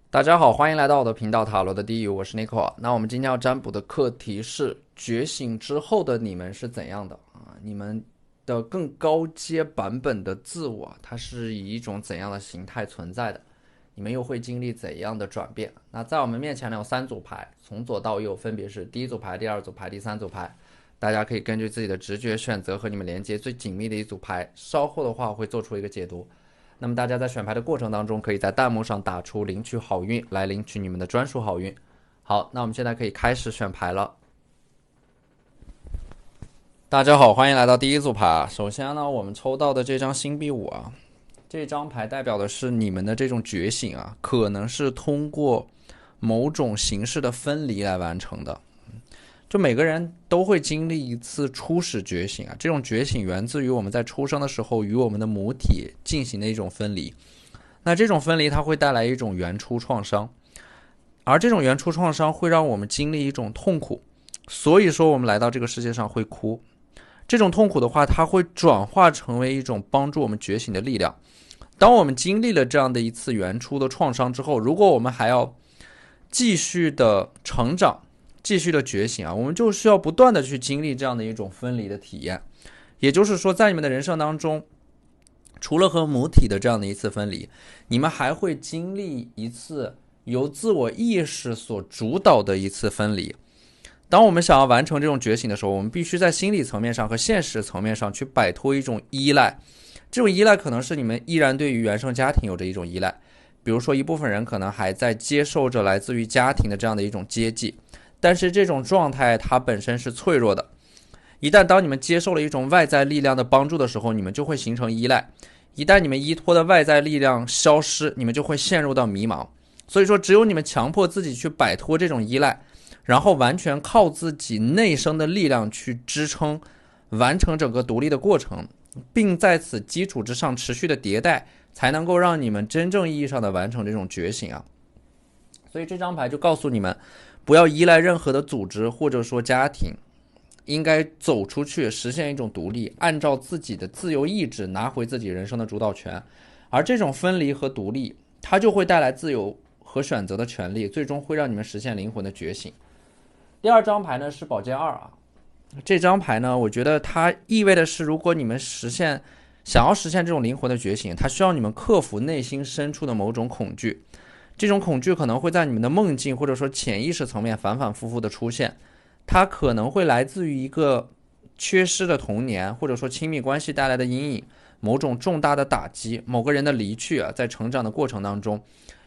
大家好，欢迎来到我的频道塔罗的地狱，我是 Nico。那我们今天要占卜的课题是觉醒之后的你们是怎样的啊？你们的更高阶版本的自我，它是以一种怎样的形态存在的？你们又会经历怎样的转变？那在我们面前呢有三组牌，从左到右分别是第一组牌、第二组牌、第三组牌。大家可以根据自己的直觉选择和你们连接最紧密的一组牌。稍后的话我会做出一个解读。那么大家在选牌的过程当中，可以在弹幕上打出领取好运来领取你们的专属好运。好，那我们现在可以开始选牌了。大家好，欢迎来到第一组牌。首先呢，我们抽到的这张星币五啊，这张牌代表的是你们的这种觉醒啊，可能是通过某种形式的分离来完成的。就每个人都会经历一次初始觉醒啊，这种觉醒源自于我们在出生的时候与我们的母体进行的一种分离。那这种分离它会带来一种原初创伤，而这种原初创伤会让我们经历一种痛苦，所以说我们来到这个世界上会哭。这种痛苦的话，它会转化成为一种帮助我们觉醒的力量。当我们经历了这样的一次原初的创伤之后，如果我们还要继续的成长，继续的觉醒啊，我们就需要不断的去经历这样的一种分离的体验。也就是说，在你们的人生当中，除了和母体的这样的一次分离，你们还会经历一次由自我意识所主导的一次分离。当我们想要完成这种觉醒的时候，我们必须在心理层面上和现实层面上去摆脱一种依赖。这种依赖可能是你们依然对于原生家庭有着一种依赖，比如说一部分人可能还在接受着来自于家庭的这样的一种接济，但是这种状态它本身是脆弱的。一旦当你们接受了一种外在力量的帮助的时候，你们就会形成依赖。一旦你们依托的外在力量消失，你们就会陷入到迷茫。所以说，只有你们强迫自己去摆脱这种依赖，然后完全靠自己内生的力量去支撑，完成整个独立的过程，并在此基础之上持续的迭代，才能够让你们真正意义上的完成这种觉醒啊。所以这张牌就告诉你们，不要依赖任何的组织或者说家庭，应该走出去，实现一种独立，按照自己的自由意志拿回自己人生的主导权。而这种分离和独立，它就会带来自由和选择的权利，最终会让你们实现灵魂的觉醒。第二张牌呢是宝剑二啊，这张牌呢，我觉得它意味的是，如果你们想要实现这种灵魂的觉醒，它需要你们克服内心深处的某种恐惧。这种恐惧可能会在你们的梦境或者说潜意识层面反反复复的出现，它可能会来自于一个缺失的童年，或者说亲密关系带来的阴影，某种重大的打击，某个人的离去啊，在成长的过程当中，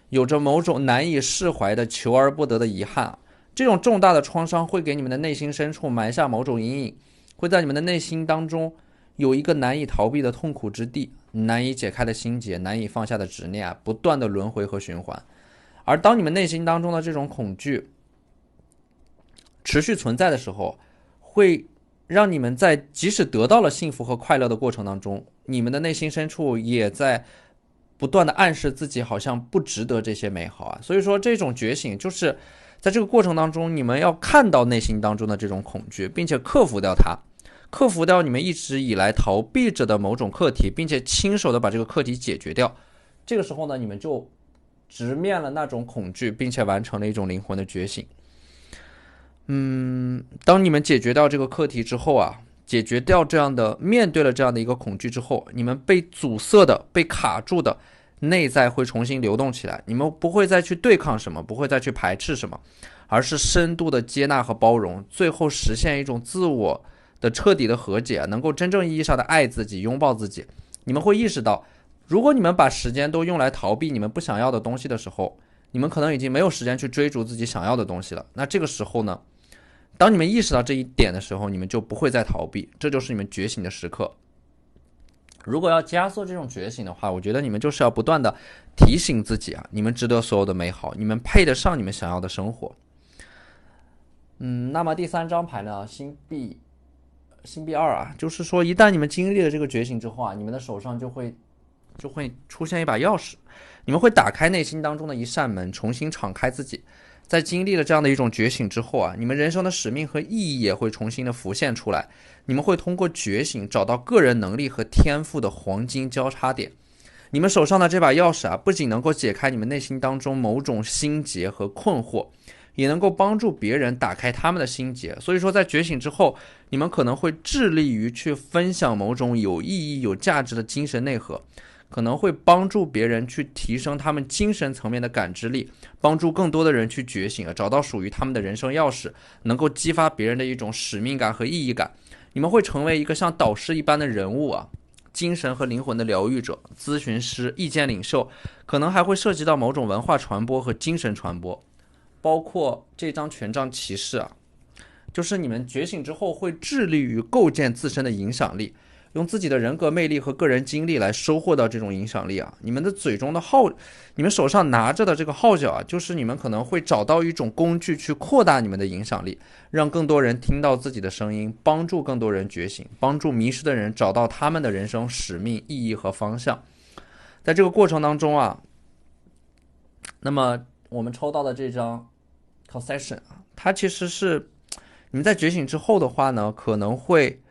有着某种难以释怀的求而不得的遗憾。这种重大的创伤会给你们的内心深处埋下某种阴影，会在你们的内心当中有一个难以逃避的痛苦之地，难以解开的心结，难以放下的执念啊，不断的轮回和循环。而当你们内心当中的这种恐惧持续存在的时候，会让你们在即使得到了幸福和快乐的过程当中，你们的内心深处也在不断的暗示自己好像不值得这些美好啊。所以说这种觉醒就是在这个过程当中，你们要看到内心当中的这种恐惧，并且克服掉它，克服掉你们一直以来逃避着的某种课题，并且亲手的把这个课题解决掉。这个时候呢，你们就直面了那种恐惧，并且完成了一种灵魂的觉醒。当你们解决掉这个课题之后啊，解决掉这样的面对了这样的一个恐惧之后，你们被阻塞的、被卡住的内在会重新流动起来。你们不会再去对抗什么，不会再去排斥什么，而是深度的接纳和包容，最后实现一种自我的彻底的和解，能够真正意义上的爱自己、拥抱自己。你们会意识到，如果你们把时间都用来逃避你们不想要的东西的时候，你们可能已经没有时间去追逐自己想要的东西了。那这个时候呢，当你们意识到这一点的时候，你们就不会再逃避，这就是你们觉醒的时刻。如果要加速这种觉醒的话，我觉得你们就是要不断的提醒自己啊，你们值得所有的美好，你们配得上你们想要的生活。那么第三张牌呢，星币二啊，就是说一旦你们经历了这个觉醒之后啊，你们的手上就会出现一把钥匙，你们会打开内心当中的一扇门，重新敞开自己。在经历了这样的一种觉醒之后啊，你们人生的使命和意义也会重新的浮现出来。你们会通过觉醒找到个人能力和天赋的黄金交叉点，你们手上的这把钥匙啊，不仅能够解开你们内心当中某种心结和困惑，也能够帮助别人打开他们的心结。所以说在觉醒之后，你们可能会致力于去分享某种有意义有价值的精神内核，可能会帮助别人去提升他们精神层面的感知力，帮助更多的人去觉醒，找到属于他们的人生钥匙，能够激发别人的一种使命感和意义感。你们会成为一个像导师一般的人物啊，精神和灵魂的疗愈者、咨询师、意见领袖，可能还会涉及到某种文化传播和精神传播。包括这张权杖骑士啊，就是你们觉醒之后会致力于构建自身的影响力，用自己的人格魅力和个人经历来收获到这种影响力啊。你们的嘴中的号，你们手上拿着的这个号角啊，就是你们可能会找到一种工具去扩大你们的影响力，让更多人听到自己的声音，帮助更多人觉醒，帮助迷失的人找到他们的人生使命、意义和方向。在这个过程当中啊，那么我们抽到的这张 Concession 啊，它其实是你们在觉醒之后的话呢，可能会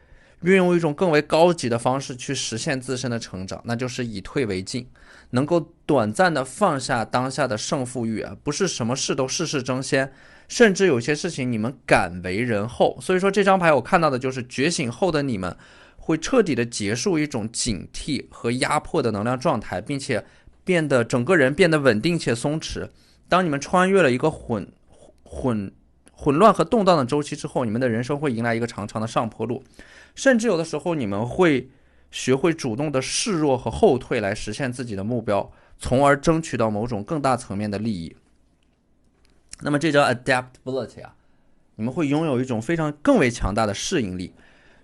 运用一种更为高级的方式去实现自身的成长，那就是以退为进，能够短暂的放下当下的胜负欲啊，不是什么事都事事争先，甚至有些事情你们敢为人后。所以说这张牌我看到的就是觉醒后的你们会彻底的结束一种警惕和压迫的能量状态，并且整个人变得稳定且松弛。当你们穿越了一个混乱和动荡的周期之后，你们的人生会迎来一个长长的上坡路，甚至有的时候你们会学会主动的示弱和后退来实现自己的目标，从而争取到某种更大层面的利益。那么这张 adaptability 啊，你们会拥有一种更为强大的适应力，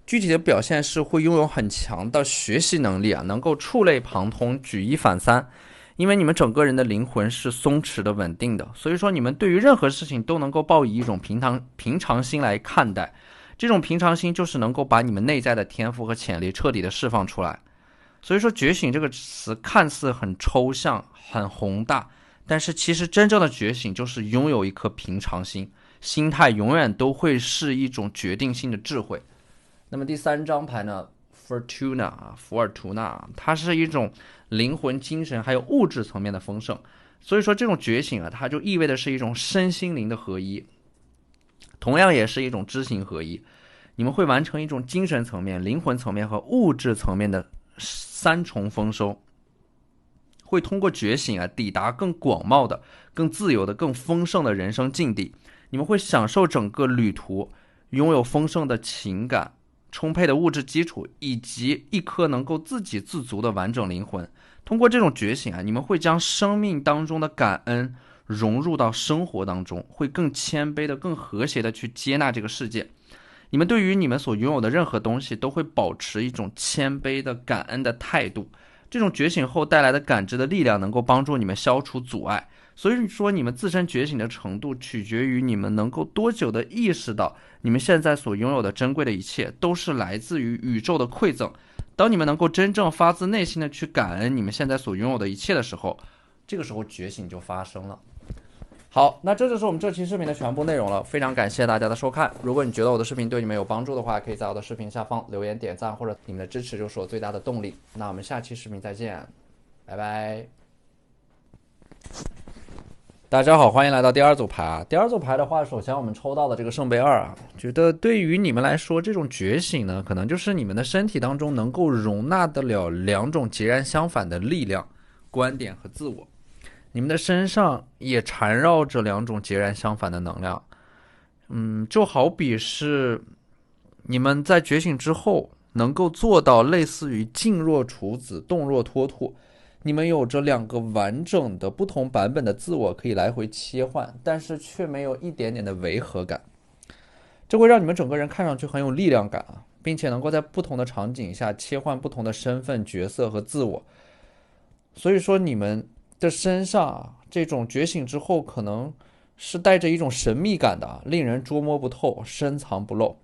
具体的表现是会拥有很强的学习能力啊，能够触类旁通，举一反三。因为你们整个人的灵魂是松弛的、稳定的，所以说你们对于任何事情都能够抱以一种平常心来看待。这种平常心就是能够把你们内在的天赋和潜力彻底的释放出来。所以说觉醒这个词看似很抽象、很宏大，但是其实真正的觉醒就是拥有一颗平常心，心态永远都会是一种决定性的智慧。那么第三张牌呢， Fortuna 啊，福尔图纳，它是一种灵魂、精神还有物质层面的丰盛。所以说这种觉醒啊，它就意味的是一种身心灵的合一，同样也是一种知行合一。你们会完成一种精神层面、灵魂层面和物质层面的三重丰收，会通过觉醒啊，抵达更广袤的、更自由的、更丰盛的人生境地。你们会享受整个旅途，拥有丰盛的情感、充沛的物质基础，以及一颗能够自给自足的完整灵魂。通过这种觉醒啊，你们会将生命当中的感恩融入到生活当中，会更谦卑的、更和谐的去接纳这个世界。你们对于你们所拥有的任何东西都会保持一种谦卑的、感恩的态度。这种觉醒后带来的感知的力量能够帮助你们消除阻碍。所以说你们自身觉醒的程度取决于你们能够多久的意识到你们现在所拥有的珍贵的一切都是来自于宇宙的馈赠。当你们能够真正发自内心的去感恩你们现在所拥有的一切的时候，这个时候觉醒就发生了。好，那这就是我们这期视频的全部内容了，非常感谢大家的收看。如果你觉得我的视频对你们有帮助的话，可以在我的视频下方留言点赞，或者你们的支持就是我最大的动力。那我们下期视频再见，拜拜。大家好，欢迎来到第二组牌。第二组牌的话，首先我们抽到的这个圣杯二啊，觉得对于你们来说，这种觉醒呢，可能就是你们的身体当中能够容纳得了两种截然相反的力量、观点和自我。你们的身上也缠绕着两种截然相反的能量，就好比是你们在觉醒之后能够做到类似于静若处子，动若脱兔。你们有着两个完整的不同版本的自我可以来回切换，但是却没有一点点的违和感，这会让你们整个人看上去很有力量感啊，并且能够在不同的场景下切换不同的身份、角色和自我。所以说你们的身上啊，这种觉醒之后可能是带着一种神秘感的，令人捉摸不透，深藏不露。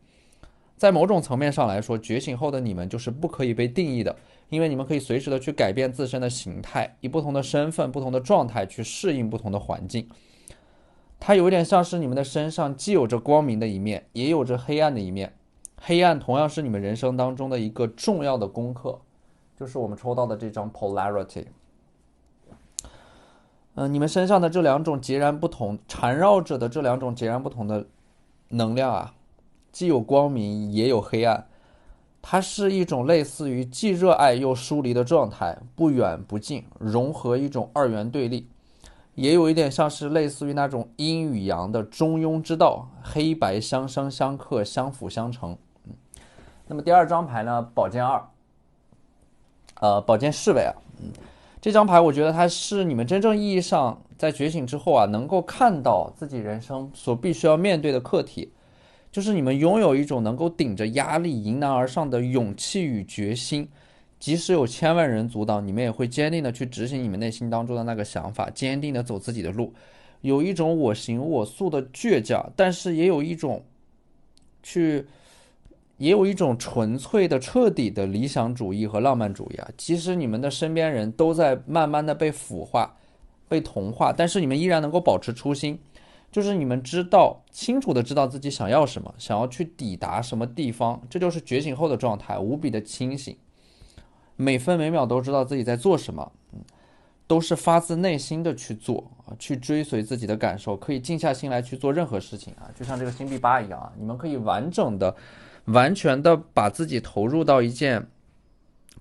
在某种层面上来说，觉醒后的你们就是不可以被定义的，因为你们可以随时的去改变自身的形态，以不同的身份、不同的状态去适应不同的环境。它有点像是你们的身上既有着光明的一面，也有着黑暗的一面。黑暗同样是你们人生当中的一个重要的功课，就是我们抽到的这张 polarity。你们身上的这两种截然不同，缠绕着的这两种截然不同的能量啊，既有光明也有黑暗，它是一种类似于既热爱又疏离的状态，不远不近，融合一种二元对立，也有一点像是类似于那种阴与阳的中庸之道，黑白相生相克，相辅相成。那么第二张牌呢，宝剑二，宝剑侍卫啊，这张牌我觉得它是你们真正意义上在觉醒之后啊，能够看到自己人生所必须要面对的课题，就是你们拥有一种能够顶着压力迎难而上的勇气与决心，即使有千万人阻挡，你们也会坚定的去执行你们内心当中的那个想法，坚定的走自己的路，有一种我行我素的倔强，但是也有一种纯粹的彻底的理想主义和浪漫主义啊。其实你们的身边人都在慢慢的被腐化被同化，但是你们依然能够保持初心，就是你们清楚的知道自己想要什么，想要去抵达什么地方，这就是觉醒后的状态，无比的清醒，每分每秒都知道自己在做什么，都是发自内心的去做，去追随自己的感受，可以静下心来去做任何事情啊，就像这个星币八一样啊，你们可以完全的把自己投入到一件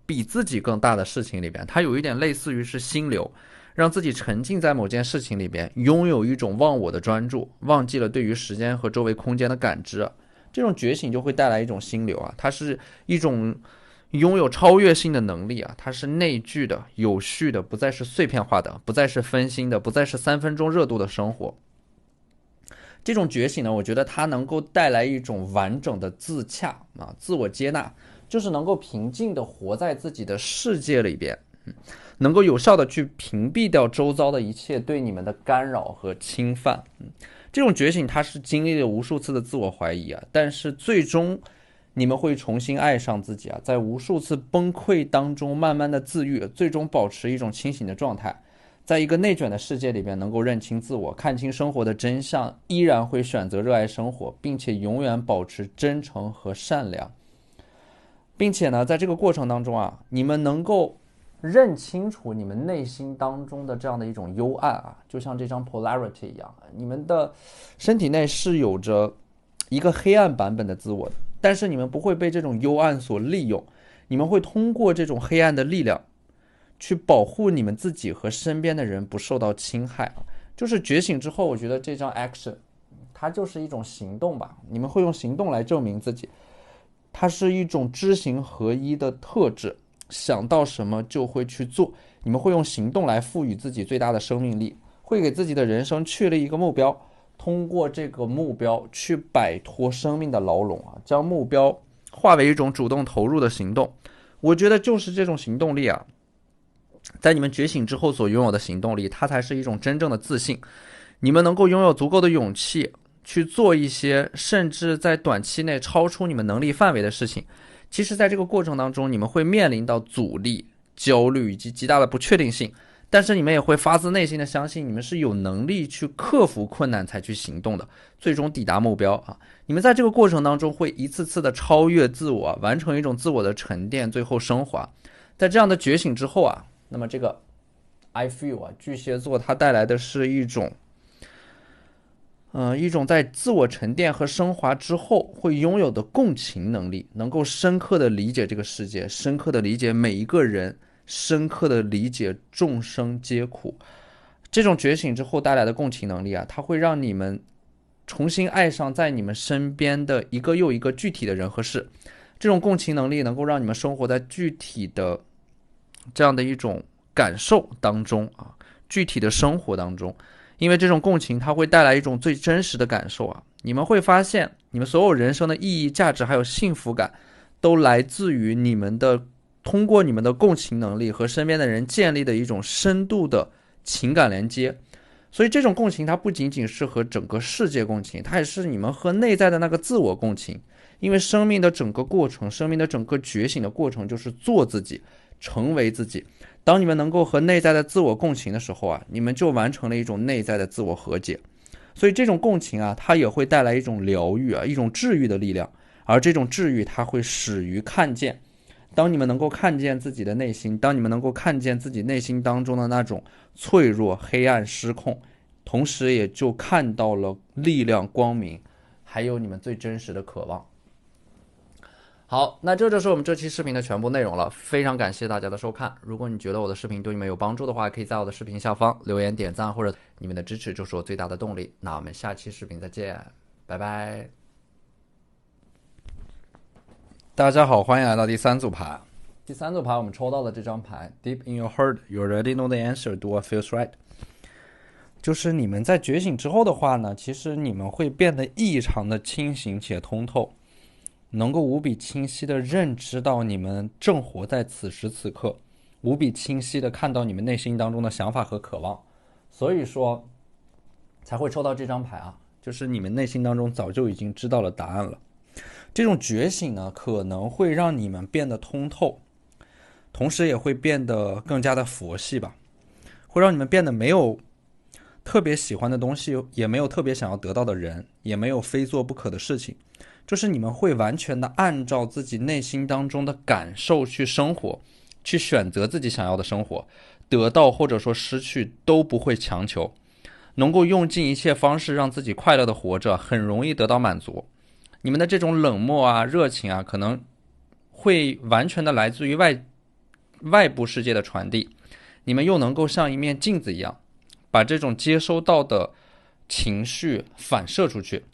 比自己更大的事情里边，它有一点类似于是心流，让自己沉浸在某件事情里边，拥有一种忘我的专注，忘记了对于时间和周围空间的感知，这种觉醒就会带来一种心流啊，它是一种拥有超越性的能力啊，它是内聚的、有序的，不再是碎片化的，不再是分心的，不再是3分钟热度的生活。这种觉醒呢，我觉得它能够带来一种完整的自洽啊，自我接纳，就是能够平静的活在自己的世界里边，能够有效的去屏蔽掉周遭的一切对你们的干扰和侵犯。这种觉醒它是经历了无数次的自我怀疑啊，但是最终你们会重新爱上自己啊，在无数次崩溃当中慢慢的自愈，最终保持一种清醒的状态，在一个内卷的世界里边能够认清自我，看清生活的真相，依然会选择热爱生活，并且永远保持真诚和善良。并且呢，在这个过程当中啊，你们能够认清楚你们内心当中的这样的一种幽暗啊，就像这张 polarity 一样，你们的身体内是有着一个黑暗版本的自我的，但是你们不会被这种幽暗所利用，你们会通过这种黑暗的力量去保护你们自己和身边的人不受到侵害。就是觉醒之后，我觉得这张 action 它就是一种行动吧，你们会用行动来证明自己，它是一种知行合一的特质，想到什么就会去做，你们会用行动来赋予自己最大的生命力，会给自己的人生确立一个目标，通过这个目标去摆脱生命的牢笼啊，将目标化为一种主动投入的行动。我觉得就是这种行动力啊，在你们觉醒之后所拥有的行动力，它才是一种真正的自信。你们能够拥有足够的勇气去做一些甚至在短期内超出你们能力范围的事情。其实在这个过程当中，你们会面临到阻力、焦虑以及极大的不确定性，但是你们也会发自内心的相信你们是有能力去克服困难才去行动的，最终抵达目标啊！你们在这个过程当中会一次次的超越自我，完成一种自我的沉淀，最后升华。在这样的觉醒之后啊，那么这个 I feel 啊，巨蟹座它带来的是一种在自我沉淀和升华之后会拥有的共情能力，能够深刻的理解这个世界，深刻的理解每一个人，深刻的理解众生皆苦。这种觉醒之后带来的共情能力啊，它会让你们重新爱上在你们身边的一个又一个具体的人和事。这种共情能力能够让你们生活在具体的这样的一种感受当中啊，具体的生活当中。因为这种共情它会带来一种最真实的感受啊，你们会发现你们所有人生的意义、价值还有幸福感都来自于通过你们的共情能力和身边的人建立的一种深度的情感连接。所以这种共情它不仅仅是和整个世界共情，它也是你们和内在的那个自我共情。因为生命的整个过程，生命的整个觉醒的过程就是做自己，成为自己。当你们能够和内在的自我共情的时候啊，你们就完成了一种内在的自我和解。所以这种共情啊，它也会带来一种疗愈啊，一种治愈的力量。而这种治愈它会始于看见，当你们能够看见自己的内心，当你们能够看见自己内心当中的那种脆弱、黑暗、失控，同时也就看到了力量、光明，还有你们最真实的渴望。好，那这就是我们这期视频的全部内容了，非常感谢大家的收看。如果你觉得我的视频对你们有帮助的话，可以在我的视频下方留言点赞，或者你们的支持就是我最大的动力。那我们下期视频再见，拜拜。大家好，欢迎来到第三组牌。第三组牌我们抽到的这张牌 Deep in your heart, you already know the answer, do what feels right。 就是你们在觉醒之后的话呢，其实你们会变得异常的清醒且通透，能够无比清晰的认知到你们正活在此时此刻，无比清晰的看到你们内心当中的想法和渴望，所以说才会抽到这张牌啊，就是你们内心当中早就已经知道了答案了。这种觉醒呢，可能会让你们变得通透，同时也会变得更加的佛系吧，会让你们变得没有特别喜欢的东西，也没有特别想要得到的人，也没有非做不可的事情，就是你们会完全的按照自己内心当中的感受去生活，去选择自己想要的生活，得到或者说失去都不会强求，能够用尽一切方式让自己快乐的活着，很容易得到满足。你们的这种冷漠啊、热情啊，可能会完全的来自于外部世界的传递，你们又能够像一面镜子一样，把这种接收到的情绪反射出去，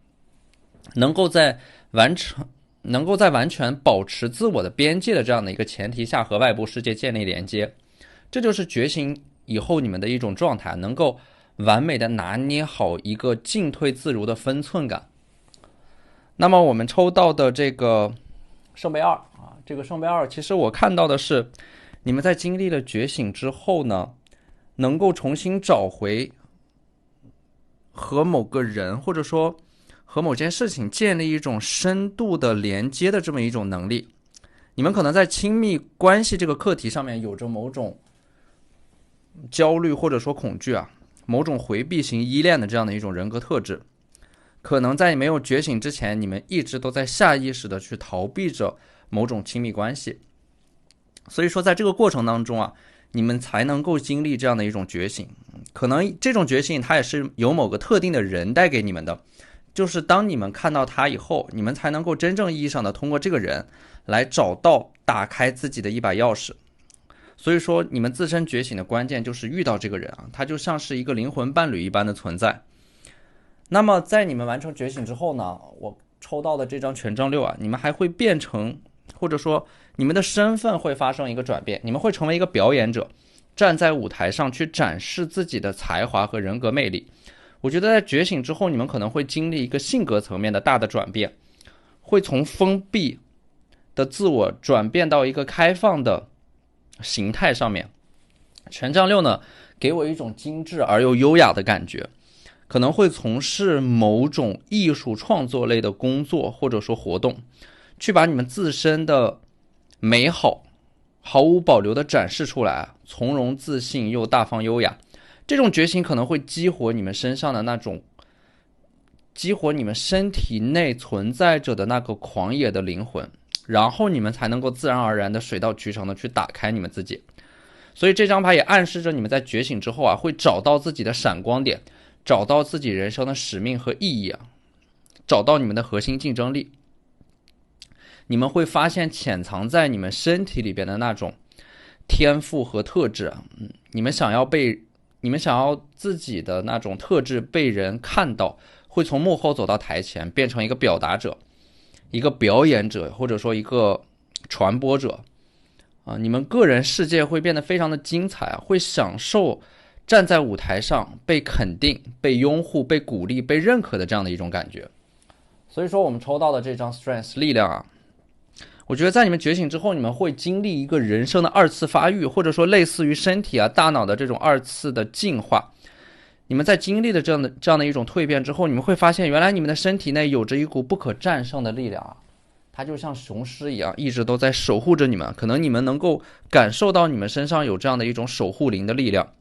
能够在完全保持自我的边界的这样的一个前提下和外部世界建立连接。这就是觉醒以后你们的一种状态，能够完美的拿捏好一个进退自如的分寸感。那么我们抽到的这个圣杯二啊，这个圣杯二，其实我看到的是你们在经历了觉醒之后呢，能够重新找回和某个人或者说和某件事情建立一种深度的连接的这么一种能力。你们可能在亲密关系这个课题上面有着某种焦虑或者说恐惧啊，某种回避型依恋的这样的一种人格特质。可能在你没有觉醒之前，你们一直都在下意识的去逃避着某种亲密关系，所以说在这个过程当中啊，你们才能够经历这样的一种觉醒。可能这种觉醒它也是由某个特定的人带给你们的，就是当你们看到他以后，你们才能够真正意义上的通过这个人来找到打开自己的一把钥匙。所以说你们自身觉醒的关键就是遇到这个人啊，他就像是一个灵魂伴侣一般的存在。那么在你们完成觉醒之后呢，我抽到的这张权杖六啊，你们还会变成，或者说你们的身份会发生一个转变，你们会成为一个表演者，站在舞台上去展示自己的才华和人格魅力。我觉得在觉醒之后，你们可能会经历一个性格层面的大的转变，会从封闭的自我转变到一个开放的形态上面。权杖六呢，给我一种精致而又优雅的感觉，可能会从事某种艺术创作类的工作或者说活动，去把你们自身的美好毫无保留的展示出来，从容自信又大方优雅。这种觉醒可能会激活你们身上的那种，激活你们身体内存在着的那个狂野的灵魂，然后你们才能够自然而然的水到渠成的去打开你们自己。所以这张牌也暗示着你们在觉醒之后啊，会找到自己的闪光点，找到自己人生的使命和意义啊，找到你们的核心竞争力。你们会发现潜藏在你们身体里边的那种天赋和特质啊，你们想要自己的那种特质被人看到，会从幕后走到台前，变成一个表达者，一个表演者，或者说一个传播者啊。你们个人世界会变得非常的精彩啊，会享受站在舞台上被肯定、被拥护、被鼓励、被认可的这样的一种感觉。所以说我们抽到的这张 Strength 力量啊，我觉得在你们觉醒之后，你们会经历一个人生的二次发育，或者说类似于身体啊、大脑的这种二次的进化。你们在经历了这样的一种蜕变之后，你们会发现原来你们的身体内有着一股不可战胜的力量啊，它就像雄狮一样，一直都在守护着你们。可能你们能够感受到你们身上有这样的一种守护灵的力量，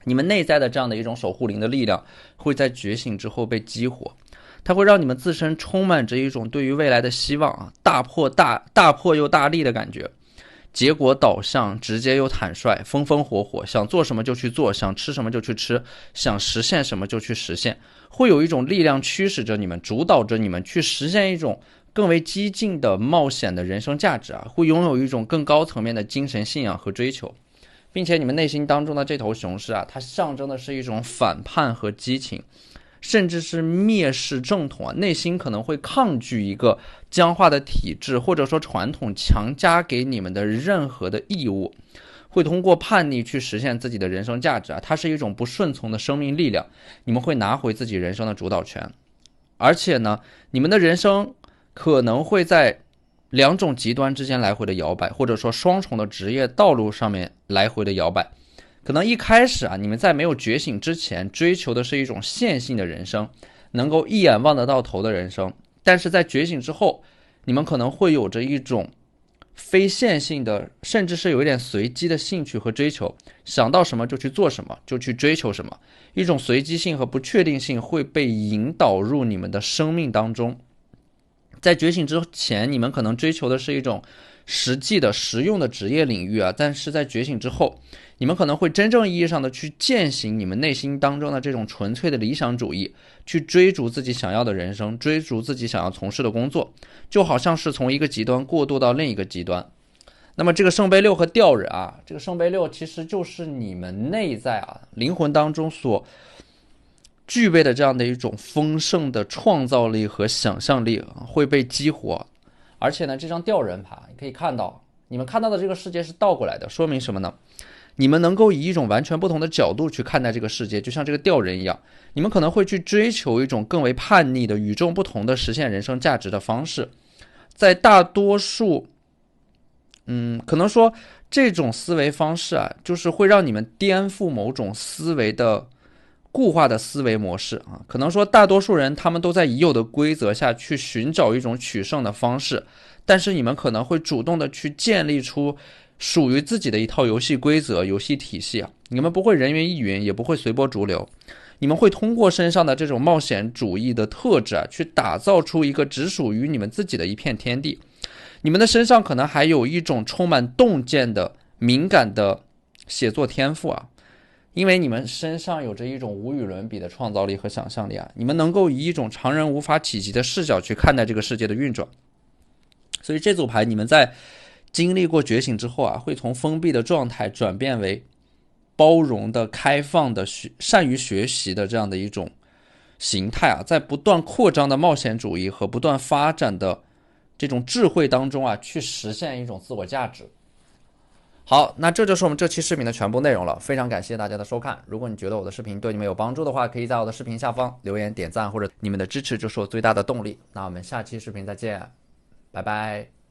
你们内在的这样的一种守护灵的力量会在觉醒之后被激活，它会让你们自身充满着一种对于未来的希望啊，大破又大立的感觉。结果导向，直接又坦率，风风火火，想做什么就去做，想吃什么就去吃，想实现什么就去实现，会有一种力量驱使着你们，主导着你们去实现一种更为激进的冒险的人生价值啊，会拥有一种更高层面的精神信仰和追求，并且你们内心当中的这头雄狮啊，它象征的是一种反叛和激情，甚至是蔑视正统啊，内心可能会抗拒一个僵化的体制，或者说传统强加给你们的任何的义务，会通过叛逆去实现自己的人生价值啊，它是一种不顺从的生命力量，你们会拿回自己人生的主导权，而且呢，你们的人生可能会在两种极端之间来回的摇摆，或者说双重的职业道路上面来回的摇摆。可能一开始啊，你们在没有觉醒之前追求的是一种线性的人生，能够一眼望得到头的人生，但是在觉醒之后，你们可能会有着一种非线性的，甚至是有一点随机的兴趣和追求，想到什么就去做什么，就去追求什么，一种随机性和不确定性会被引导入你们的生命当中。在觉醒之前，你们可能追求的是一种实际的实用的职业领域啊，但是在觉醒之后，你们可能会真正意义上的去践行你们内心当中的这种纯粹的理想主义，去追逐自己想要的人生，追逐自己想要从事的工作，就好像是从一个极端过渡到另一个极端。那么这个圣杯六和吊人啊，这个圣杯六其实就是你们内在啊灵魂当中所具备的这样的一种丰盛的创造力和想象力会被激活。而且呢，这张吊人牌你可以看到，你们看到的这个世界是倒过来的，说明什么呢？你们能够以一种完全不同的角度去看待这个世界，就像这个吊人一样，你们可能会去追求一种更为叛逆的与众不同的实现人生价值的方式。在大多数可能说这种思维方式啊，就是会让你们颠覆某种思维的固化的思维模式啊，可能说大多数人他们都在已有的规则下去寻找一种取胜的方式，但是你们可能会主动的去建立出属于自己的一套游戏规则、游戏体系啊，你们不会人云亦云，也不会随波逐流，你们会通过身上的这种冒险主义的特质啊，去打造出一个只属于你们自己的一片天地。你们的身上可能还有一种充满洞见的敏感的写作天赋啊，因为你们身上有着一种无与伦比的创造力和想象力啊，你们能够以一种常人无法企及的视角去看待这个世界的运转。所以这组牌你们在经历过觉醒之后啊，会从封闭的状态转变为包容的、开放的、善于学习的这样的一种形态啊，在不断扩张的冒险主义和不断发展的这种智慧当中啊，去实现一种自我价值。好，那这就是我们这期视频的全部内容了，非常感谢大家的收看。如果你觉得我的视频对你们有帮助的话，可以在我的视频下方留言点赞，或者你们的支持就是我最大的动力。那我们下期视频再见，拜拜。